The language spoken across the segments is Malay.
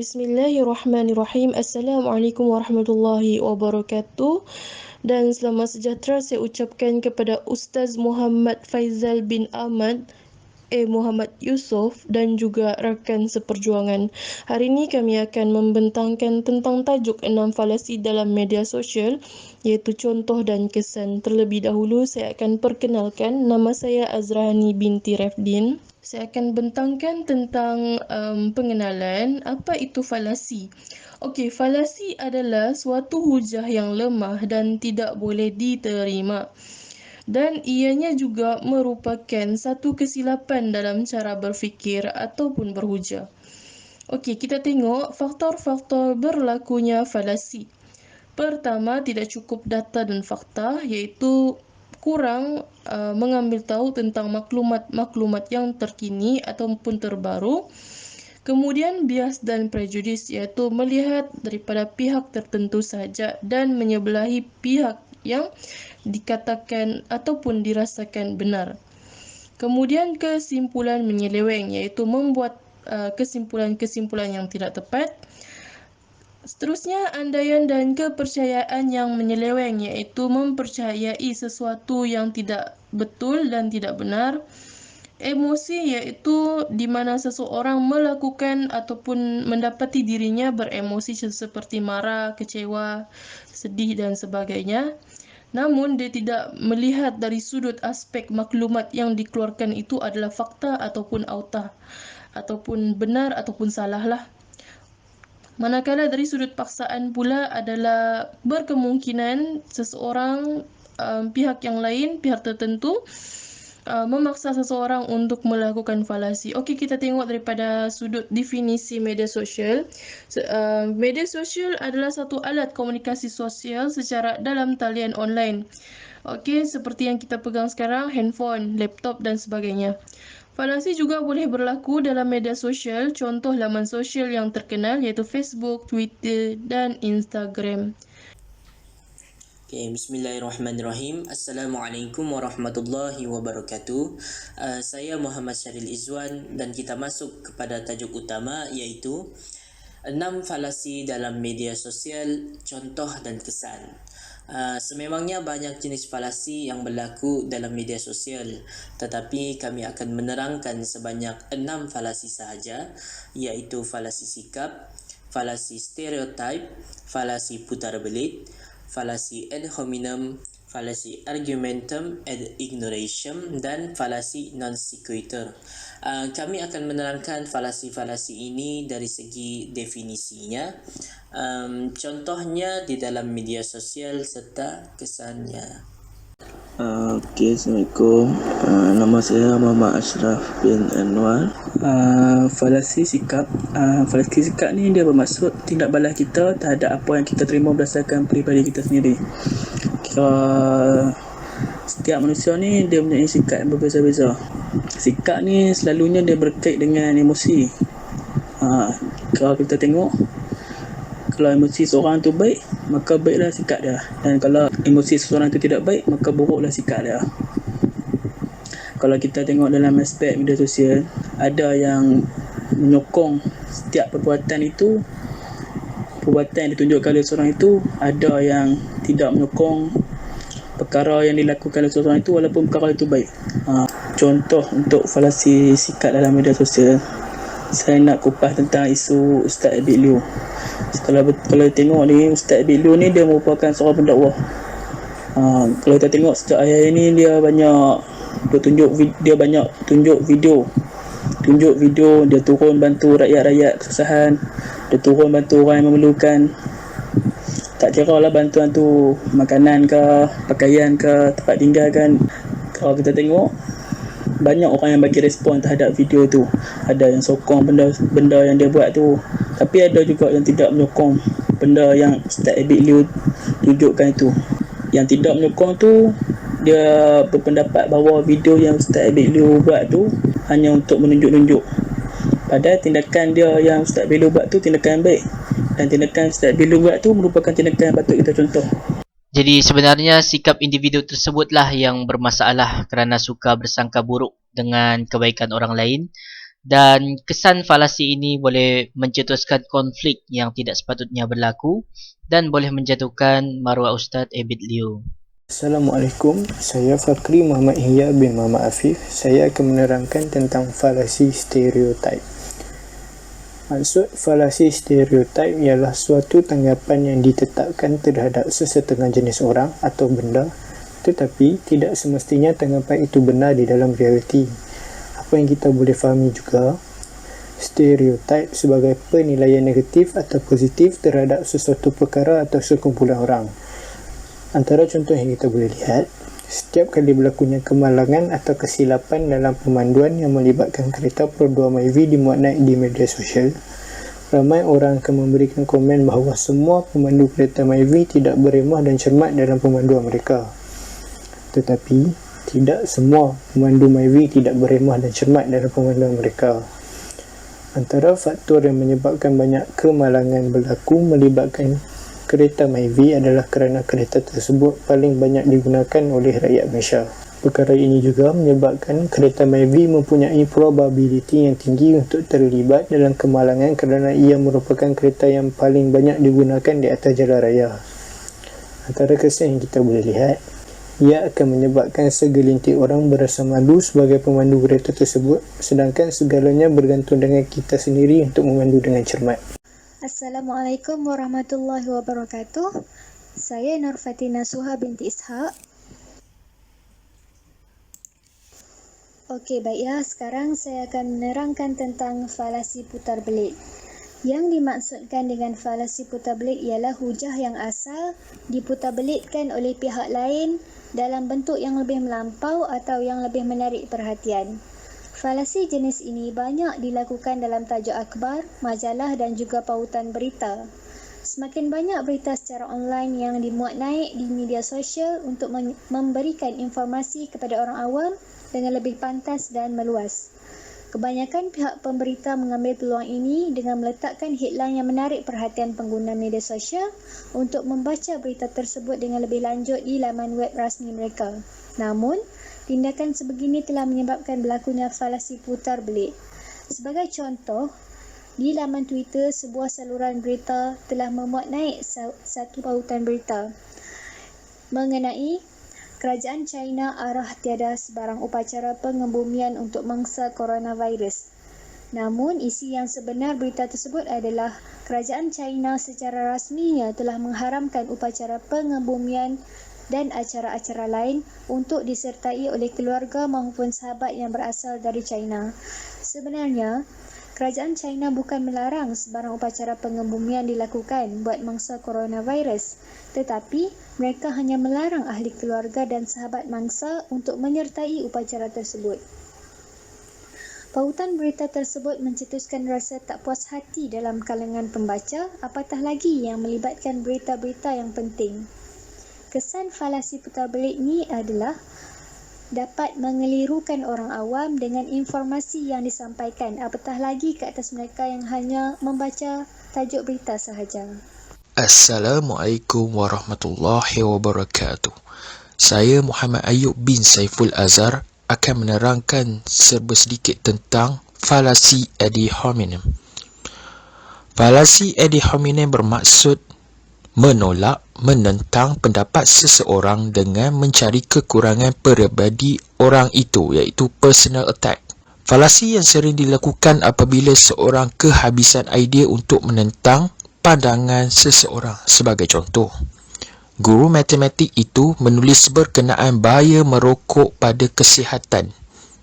Bismillahirrahmanirrahim. Assalamualaikum warahmatullahi wabarakatuh. Dan selamat sejahtera saya ucapkan kepada Ustaz Muhammad Faizal bin Ahmad Muhammad Yusof dan juga rakan seperjuangan. Hari ini kami akan membentangkan tentang tajuk 6 falasi dalam media sosial, iaitu contoh dan kesan. Terlebih dahulu saya akan perkenalkan, nama saya Azrahani binti Refdin. Saya akan bentangkan tentang pengenalan apa itu falasi. Okey, falasi adalah suatu hujah yang lemah dan tidak boleh diterima. Dan ianya juga merupakan satu kesilapan dalam cara berfikir ataupun berhujah. Okey, kita tengok faktor-faktor berlakunya falasi. Pertama, tidak cukup data dan fakta, iaitu kurang mengambil tahu tentang maklumat-maklumat yang terkini ataupun terbaru. Kemudian bias dan prejudis, iaitu melihat daripada pihak tertentu sahaja dan menyebelahi pihak yang dikatakan ataupun dirasakan benar. Kemudian kesimpulan menyeleweng, iaitu membuat kesimpulan-kesimpulan yang tidak tepat. Seterusnya, andaian dan kepercayaan yang menyeleweng, iaitu mempercayai sesuatu yang tidak betul dan tidak benar. Emosi, iaitu di mana seseorang melakukan ataupun mendapati dirinya beremosi seperti marah, kecewa, sedih dan sebagainya. Namun dia tidak melihat dari sudut aspek maklumat yang dikeluarkan itu adalah fakta ataupun autah, ataupun benar ataupun salah lah. Manakala dari sudut paksaan pula adalah berkemungkinan seseorang, pihak yang lain, pihak tertentu memaksa seseorang untuk melakukan falasi. Okey, kita tengok daripada sudut definisi media sosial. Media sosial adalah satu alat komunikasi sosial secara dalam talian online. Okey, seperti yang kita pegang sekarang, handphone, laptop dan sebagainya. Falasi juga boleh berlaku dalam media sosial, contoh laman sosial yang terkenal iaitu Facebook, Twitter dan Instagram. Okay, Bismillahirrahmanirrahim. Assalamualaikum warahmatullahi wabarakatuh. Saya Muhammad Syaril Izwan dan kita masuk kepada tajuk utama iaitu 6 falasi dalam media sosial, contoh dan kesan. Sememangnya banyak jenis falasi yang berlaku dalam media sosial, tetapi kami akan menerangkan sebanyak 6 falasi sahaja, iaitu falasi sikap, falasi stereotip, falasi putar belit, falasi ad hominem, falasi argumentum ad ignorantiam dan falasi non sequitur. Kami akan menerangkan falasi-falasi ini dari segi definisinya, contohnya di dalam media sosial serta kesannya. Okey, Assalamualaikum. Nama saya Muhammad Ashraf bin Anwar. Falasi sikap. Falasi sikap ni dia bermaksud tindak balas kita terhadap apa yang kita terima berdasarkan peribadi kita sendiri. Setiap manusia ni dia mempunyai sikap yang berbeza-beza. Sikap ni selalunya dia berkait dengan emosi. Kalau kita tengok, kalau emosi seorang tu baik, maka baiklah sikap dia. Dan kalau emosi seseorang tu tidak baik, maka buruklah sikap dia. Kalau kita tengok dalam aspek media sosial, ada yang menyokong setiap perbuatan itu, perbuatan yang ditunjukkan oleh seorang itu, ada yang tidak menyokong perkara yang dilakukan oleh seseorang itu walaupun perkara itu baik. Contoh untuk falasi sikap dalam media sosial, saya nak kupas tentang isu Ustaz Abid Liu. Kalau tengok ni, Ustaz Abid Liu ni dia merupakan seorang pendakwah. Kalau kita tengok sejak akhir ini dia banyak tunjuk video, dia turun bantu rakyat-rakyat kesusahan, dia turun bantu orang yang memerlukan. Tak kira lah bantuan tu makanan ke, pakaian ke, tempat tinggal kan. Kalau kita tengok, banyak orang yang bagi respon terhadap video tu. Ada yang sokong benda yang dia buat tu, tapi ada juga yang tidak menyokong benda yang Ustaz Abid Liu tunjukkan itu. Yang tidak menyokong tu, dia berpendapat bahawa video yang Ustaz Abid Liu buat tu hanya untuk menunjuk-nunjuk. Padahal tindakan dia yang Ustaz Abid Liu buat tu tindakan yang baik, dan tindakan Ustaz Abid Liu buat tu merupakan tindakan yang patut kita contoh. Jadi sebenarnya sikap individu tersebutlah yang bermasalah kerana suka bersangka buruk dengan kebaikan orang lain Dan kesan falasi ini boleh mencetuskan konflik yang tidak sepatutnya berlaku dan boleh menjatuhkan maruah Ustaz Abid Liu. Assalamualaikum, saya Fakri Muhammad Ihya bin Muhammad Afif. Saya akan menerangkan tentang falasi stereotip. Maksud falasi stereotip ialah suatu tanggapan yang ditetapkan terhadap sesetengah jenis orang atau benda, tetapi tidak semestinya tanggapan itu benar di dalam realiti. Apa yang kita boleh fahami juga, stereotip sebagai penilaian negatif atau positif terhadap sesuatu perkara atau sekumpulan orang. Antara contoh yang kita boleh lihat, setiap kali berlakunya kemalangan atau kesilapan dalam pemanduan yang melibatkan kereta Pro2 Myvi dimuat naik di media sosial, ramai orang akan memberikan komen bahawa semua pemandu kereta Myvi tidak beremah dan cermat dalam pemanduan mereka. Tetapi, tidak semua pemandu Myvi tidak beremah dan cermat dalam pemanduan mereka. Antara faktor yang menyebabkan banyak kemalangan berlaku melibatkan kereta Myvi adalah kerana kereta tersebut paling banyak digunakan oleh rakyat Malaysia. Perkara ini juga menyebabkan kereta Myvi mempunyai probabiliti yang tinggi untuk terlibat dalam kemalangan kerana ia merupakan kereta yang paling banyak digunakan di atas jalan raya. Antara kesan yang kita boleh lihat, ia akan menyebabkan segelintir orang berasa malu sebagai pemandu kereta tersebut, sedangkan segalanya bergantung dengan kita sendiri untuk memandu dengan cermat. Assalamualaikum warahmatullahi wabarakatuh. Saya Nur Fatina Suha binti Ishaq. Okey, baiklah. Sekarang saya akan menerangkan tentang falasi putar belik. Yang dimaksudkan dengan falasi putar belik ialah hujah yang asal diputar belikkan oleh pihak lain dalam bentuk yang lebih melampau atau yang lebih menarik perhatian. Falasi jenis ini banyak dilakukan dalam tajuk akhbar, majalah dan juga pautan berita. Semakin banyak berita secara online yang dimuat naik di media sosial untuk memberikan informasi kepada orang awam dengan lebih pantas dan meluas. Kebanyakan pihak pemberita mengambil peluang ini dengan meletakkan headline yang menarik perhatian pengguna media sosial untuk membaca berita tersebut dengan lebih lanjut di laman web rasmi mereka. Namun, tindakan sebegini telah menyebabkan berlakunya falasi putar belik. Sebagai contoh, di laman Twitter, sebuah saluran berita telah memuat naik satu pautan berita mengenai Kerajaan China arah tiada sebarang upacara pengebumian untuk mangsa coronavirus. Namun, isi yang sebenar berita tersebut adalah Kerajaan China secara rasminya telah mengharamkan upacara pengebumian dan acara-acara lain untuk disertai oleh keluarga maupun sahabat yang berasal dari China. Sebenarnya, Kerajaan China bukan melarang sebarang upacara pengebumian dilakukan buat mangsa coronavirus, tetapi mereka hanya melarang ahli keluarga dan sahabat mangsa untuk menyertai upacara tersebut. Pautan berita tersebut mencetuskan rasa tak puas hati dalam kalangan pembaca, apatah lagi yang melibatkan berita-berita yang penting. Kesan falasi putar belik ni adalah dapat mengelirukan orang awam dengan informasi yang disampaikan, apatah lagi ke atas mereka yang hanya membaca tajuk berita sahaja. Assalamualaikum warahmatullahi wabarakatuh. Saya Muhammad Ayub bin Saiful Azhar akan menerangkan serba sedikit tentang falasi ad hominem. Falasi ad hominem bermaksud menolak, menentang pendapat seseorang dengan mencari kekurangan peribadi orang itu, iaitu personal attack. Falasi yang sering dilakukan apabila seorang kehabisan idea untuk menentang pandangan seseorang. Sebagai contoh, guru matematik itu menulis berkenaan bahaya merokok pada kesihatan.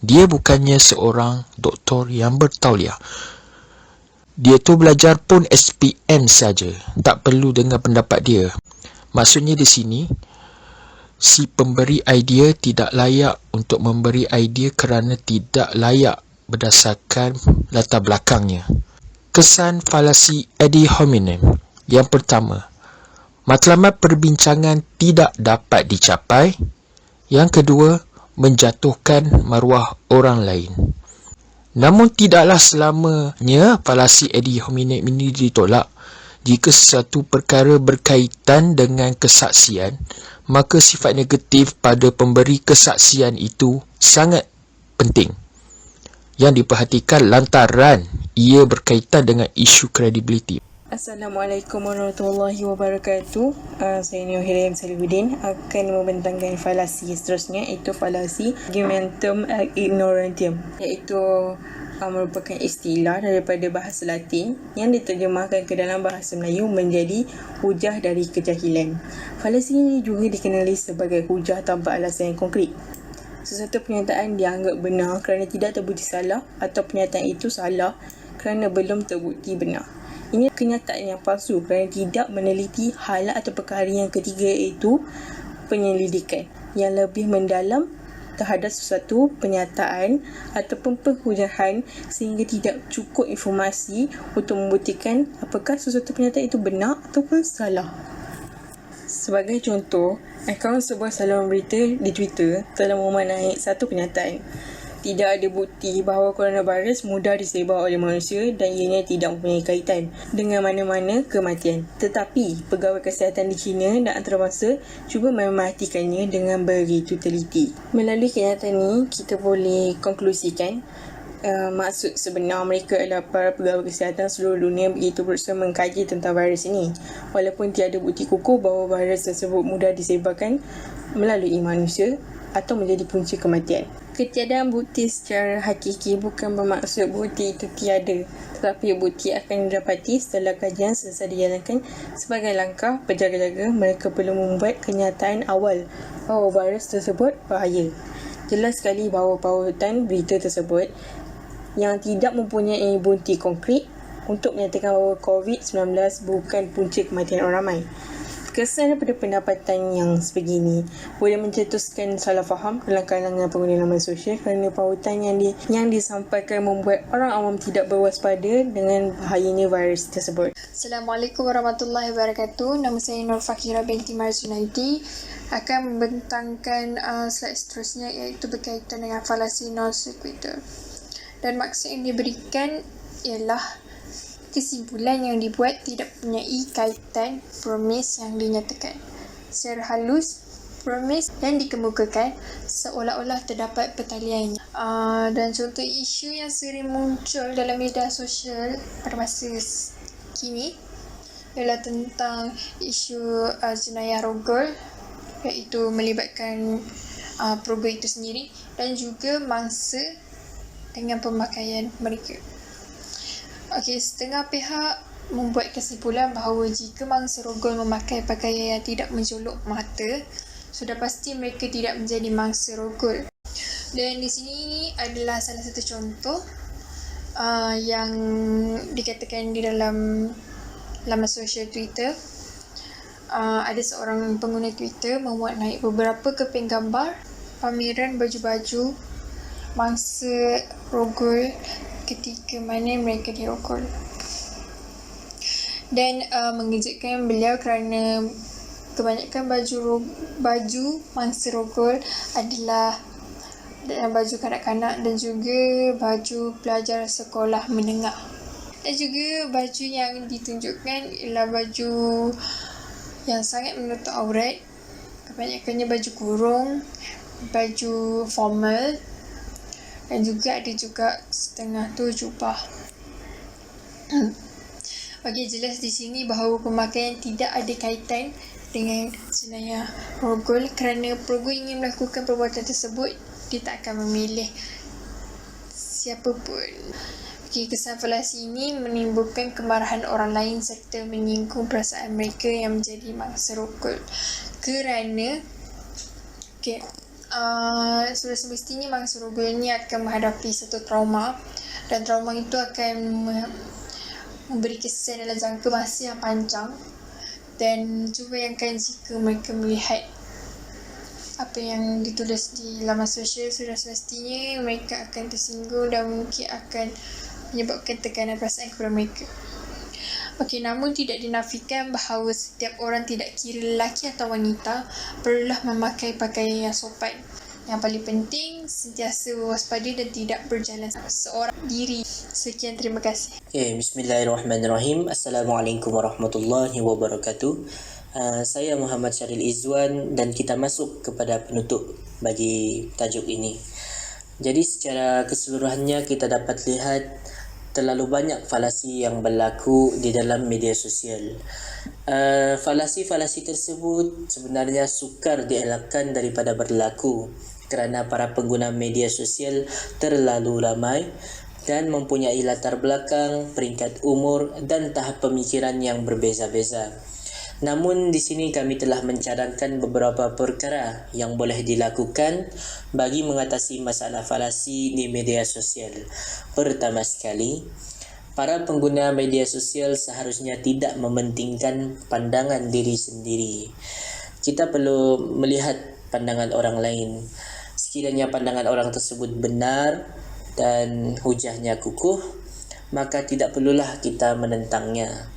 Dia bukannya seorang doktor yang bertauliah. Dia tu belajar pun SPM saja, tak perlu dengar pendapat dia. Maksudnya di sini, si pemberi idea tidak layak untuk memberi idea kerana tidak layak berdasarkan latar belakangnya. Kesan falasi ad hominem. Yang pertama, matlamat perbincangan tidak dapat dicapai. Yang kedua, menjatuhkan maruah orang lain. Namun tidaklah selamanya falasi ad hominem ini ditolak. Jika sesuatu perkara berkaitan dengan kesaksian, maka sifat negatif pada pemberi kesaksian itu sangat penting. yang diperhatikan lantaran ia berkaitan dengan isu kredibiliti. Assalamualaikum warahmatullahi wabarakatuh. Saya Nurhilm Salihuddin akan membentangkan falasi seterusnya, iaitu falasi argumentum ad ignorantium, iaitu merupakan istilah daripada bahasa Latin yang diterjemahkan ke dalam bahasa Melayu menjadi hujah dari kejahilan. Falasi ini juga dikenali sebagai hujah tanpa alasan yang konkret. Sesuatu pernyataan dianggap benar kerana tidak terbukti salah, atau pernyataan itu salah kerana belum terbukti benar. Ini kenyataan yang palsu kerana tidak meneliti hal atau perkara yang ketiga, iaitu penyelidikan yang lebih mendalam terhadap sesuatu pernyataan ataupun penghujahan, sehingga tidak cukup informasi untuk membuktikan apakah sesuatu pernyataan itu benar ataupun salah. Sebagai contoh, akaun sebuah saluran berita di Twitter telah memanai satu kenyataan. Tidak ada bukti bahawa coronavirus mudah disebar oleh manusia dan ianya tidak mempunyai kaitan dengan mana-mana kematian. Tetapi, pegawai kesihatan di China dan antarabangsa cuba mematikannya dengan begitu teliti. Melalui kenyataan ini, kita boleh konklusikan maksud sebenar mereka adalah para pegawai kesihatan seluruh dunia begitu berusaha mengkaji tentang virus ini, walaupun tiada bukti kukuh bahawa virus tersebut mudah disebarkan melalui manusia atau menjadi punca kematian. Ketiadaan bukti secara hakiki bukan bermaksud bukti itu tiada, tetapi bukti akan didapati setelah kajian selesai dijalankan. Sebagai langkah berjaga-jaga, mereka perlu membuat kenyataan awal bahawa virus tersebut bahaya. Jelas sekali bahawa pautan berita tersebut yang tidak mempunyai bukti konkret untuk menyatakan bahawa COVID-19 bukan punca kematian orang ramai. Kesan daripada pendapatan yang sebegini boleh mencetuskan salah faham dalam kalangan pengguna laman sosial kerana pautan yang disampaikan membuat orang awam tidak berwaspada dengan bahayanya virus tersebut. Assalamualaikum warahmatullahi wabarakatuh. Nama saya Nur Fakira binti Marzunaidi. Akan membentangkan slide seterusnya, iaitu berkaitan dengan falasi non sequitur. Dan maksud yang diberikan ialah kesimpulan yang dibuat tidak mempunyai kaitan premis yang dinyatakan. Secara halus, premis yang dikemukakan seolah-olah terdapat pertaliannya. Dan contoh isu yang sering muncul dalam media sosial pada masa kini ialah tentang isu jenayah rogol, iaitu melibatkan program itu sendiri dan juga mangsa dengan pemakaian mereka. Setengah pihak membuat kesimpulan bahawa jika mangsa rogol memakai pakaian yang tidak menjolok mata, sudah pasti mereka tidak menjadi mangsa rogol. Dan di sini adalah salah satu contoh yang dikatakan di dalam laman sosial Twitter. Ada seorang pengguna Twitter memuat naik beberapa keping gambar pameran baju-baju mangsa rogol ketika mana mereka dirogol. Dan mengejutkan beliau kerana kebanyakan baju mangsa rogol adalah baju kanak-kanak dan juga baju pelajar sekolah menengah. Dan juga baju yang ditunjukkan ialah baju yang sangat menutup aurat. Kebanyakannya baju kurung, baju formal, dan juga ada juga setengah tu jubah. Jelas di sini bahawa pemakaian tidak ada kaitan dengan jenayah rogol, kerana program ingin melakukan perbuatan tersebut, dia tak akan memilih siapa pun. Kesan falasi ini menimbulkan kemarahan orang lain serta menyinggung perasaan mereka yang menjadi mangsa rogol. Kerana sudah semestinya mangsa rogol ini akan menghadapi satu trauma, dan trauma itu akan memberi kesan dalam jangka masa yang panjang. Dan cuba bayangkan jika mereka melihat apa yang ditulis di laman sosial, sudah semestinya mereka akan tersinggung dan mungkin akan menyebabkan tekanan perasaan kepada mereka. Namun tidak dinafikan bahawa setiap orang, tidak kira lelaki atau wanita, perlulah memakai pakaian yang sopan. Yang paling penting, sentiasa waspada dan tidak berjalan seorang diri. Sekian, terima kasih. Bismillahirrahmanirrahim. Assalamualaikum warahmatullahi wabarakatuh. Saya Muhammad Syaril Izwan dan kita masuk kepada penutup bagi tajuk ini. Jadi secara keseluruhannya kita dapat lihat terlalu banyak falasi yang berlaku di dalam media sosial. Falasi-falasi tersebut sebenarnya sukar dielakkan daripada berlaku kerana para pengguna media sosial terlalu ramai dan mempunyai latar belakang, peringkat umur dan tahap pemikiran yang berbeza-beza. Namun di sini kami telah mencadangkan beberapa perkara yang boleh dilakukan bagi mengatasi masalah falasi di media sosial. Pertama sekali, para pengguna media sosial seharusnya tidak mementingkan pandangan diri sendiri. Kita perlu melihat pandangan orang lain. Sekiranya pandangan orang tersebut benar dan hujahnya kukuh, maka tidak perlulah kita menentangnya.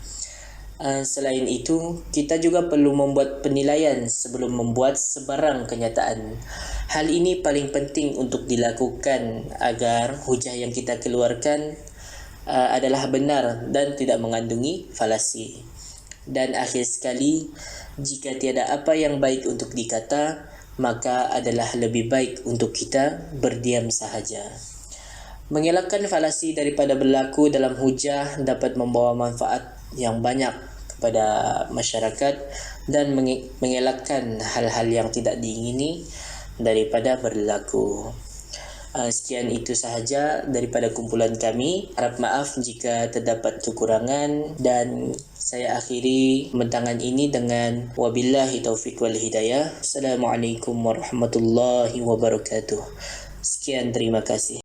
Selain itu, kita juga perlu membuat penilaian sebelum membuat sebarang kenyataan. Hal ini paling penting untuk dilakukan agar hujah yang kita keluarkan adalah benar dan tidak mengandungi falasi. Dan akhir sekali, jika tiada apa yang baik untuk dikata, maka adalah lebih baik untuk kita berdiam sahaja. Mengelakkan falasi daripada berlaku dalam hujah dapat membawa manfaat yang banyak kepada masyarakat dan mengelakkan hal-hal yang tidak diingini daripada berlaku. Sekian itu sahaja daripada kumpulan kami. Harap maaf jika terdapat kekurangan dan saya akhiri pembentangan ini dengan wabillahi taufiq wal hidayah. Assalamualaikum warahmatullahi wabarakatuh. Sekian, terima kasih.